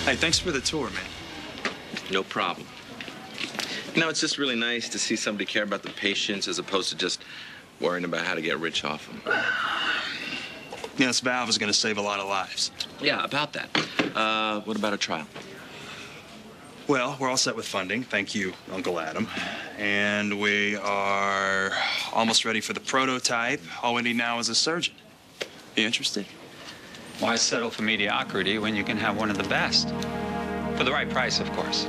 Hey, thanks for the tour, man. No problem. You know, it's just really nice to see somebody care about the patients as opposed to just worrying about how to get rich off them. Yeah, this valve is going to save a lot of lives. Yeah, about that. What about a trial? Well, we're all set with funding. Thank you, Uncle Adam. And we are almost ready for the prototype. All we need now is a surgeon. You interested? Why settle for mediocrity when you can have one of the best? For the right price, of course.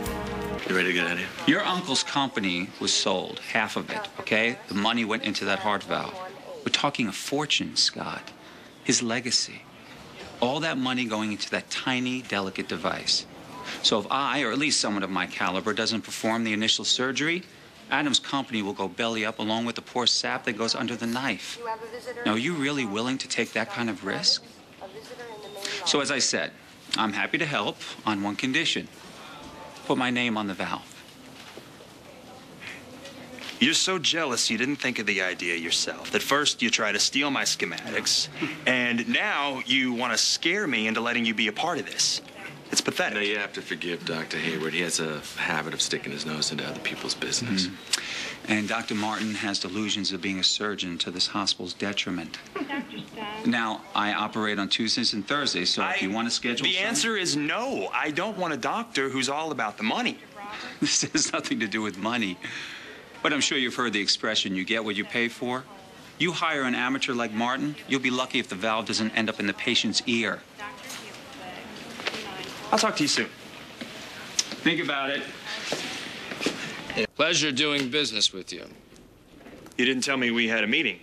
You ready to get out of here? Your uncle's company was sold, half of it, okay? The money went into that heart valve. We're talking a fortune, Scott. His legacy. All that money going into that tiny, delicate device. So if I, or at least someone of my caliber, doesn't perform the initial surgery, Adam's company will go belly up along with the poor sap that goes under the knife. Now, are you really willing to take that kind of risk? So as I said, I'm happy to help on one condition. Put my name on the valve. You're so jealous you didn't think of the idea yourself. At first, you tried to steal my schematics, and now you want to scare me into letting you be a part of this. It's pathetic. Now, you have to forgive Dr. Hayward. He has a habit of sticking his nose into other people's business. And Dr. Martin has delusions of being a surgeon to this hospital's detriment. Now, I operate on Tuesdays and Thursdays, so if you want to schedule The answer is no. I don't want a doctor who's all about the money. This has nothing to do with money. But I'm sure you've heard the expression, you get what you pay for. You hire an amateur like Martin, you'll be lucky if the valve doesn't end up in the patient's ear. I'll talk to you soon. Think about it. Pleasure doing business with you. You didn't tell me we had a meeting.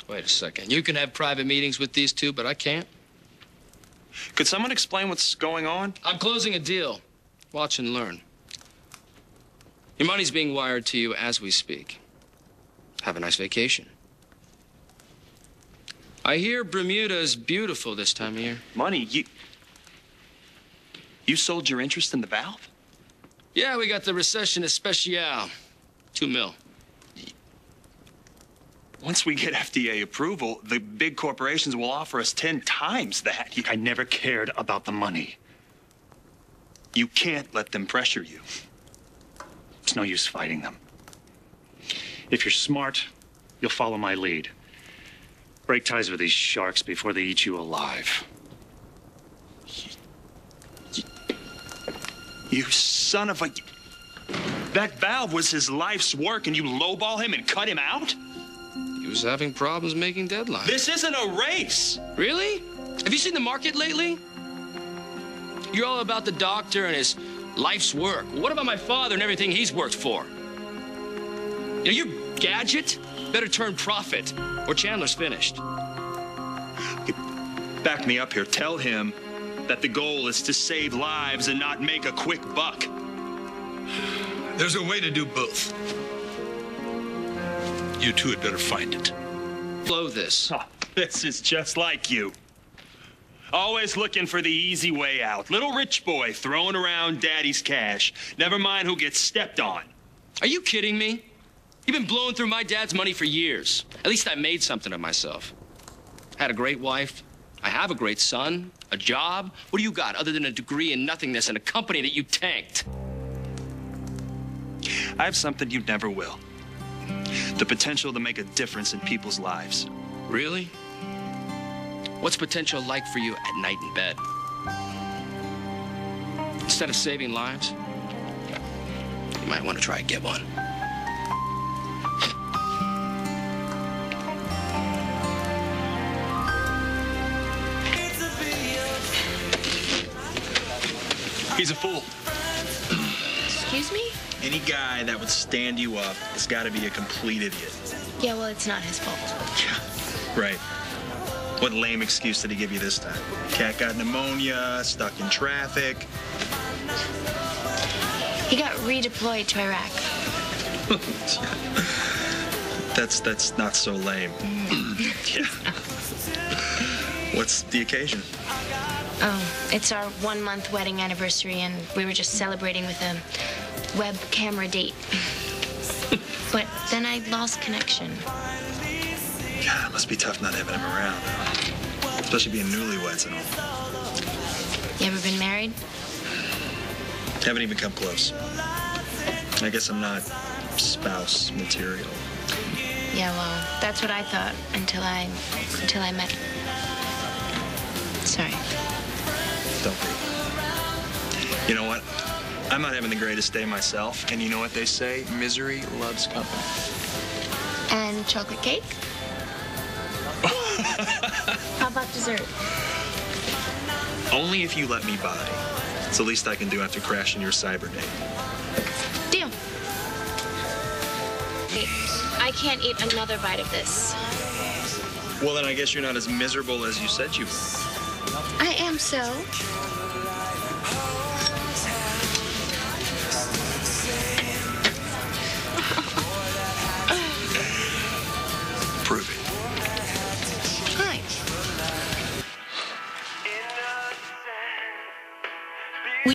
Wait a second. You can have private meetings with these two, but I can't. Could someone explain what's going on? I'm closing a deal. Watch and learn. Your money's being wired to you as we speak. Have a nice vacation. I hear Bermuda's beautiful this time of year. Money? You sold your interest in the valve? Yeah, we got the recession especial. $2 million. Once we get FDA approval, the big corporations will offer us 10 times that. I never cared about the money. You can't let them pressure you. It's no use fighting them. If you're smart, you'll follow my lead. Break ties with these sharks before they eat you alive. You son of a... That valve was his life's work, and you lowball him and cut him out? He was having problems making deadlines. This isn't a race. Really? Have you seen the market lately? You're all about the doctor and his life's work. What about my father and everything he's worked for? You know, your gadget better turn profit, or Chandler's finished. Back me up here. Tell him that the goal is to save lives and not make a quick buck. There's a way to do both. You two had better find it. Blow this. Oh, this is just like you. Always looking for the easy way out. Little rich boy throwing around daddy's cash. Never mind who gets stepped on. Are you kidding me? You've been blowing through my dad's money for years. At least I made something of myself. Had a great wife. I have a great son, a job. What do you got other than a degree in nothingness and a company that you tanked? I have something you never will. The potential to make a difference in people's lives. Really? What's potential like for you at night in bed? Instead of saving lives, you might want to try and get one. He's a fool. Excuse me? Any guy that would stand you up has got to be a complete idiot. Yeah, well, it's not his fault. Yeah, right. What lame excuse did he give you this time? Cat got pneumonia, stuck in traffic. He got redeployed to Iraq. That's not so lame. Yeah. What's the occasion? Oh, it's our 1-month wedding anniversary, and we were just celebrating with a web camera date. But then I lost connection. God, it must be tough not having him around. Especially being newlyweds and all. You ever been married? Haven't even come close. I guess I'm not spouse material. Yeah, well, that's what I thought until I met. Sorry. Don't be. You know what? I'm not having the greatest day myself, and you know what they say? Misery loves company. And chocolate cake? How about dessert? Only if you let me by. It's the least I can do after crashing your cyber date. Deal. I can't eat another bite of this. Well, then I guess you're not as miserable as you said you were. I am so.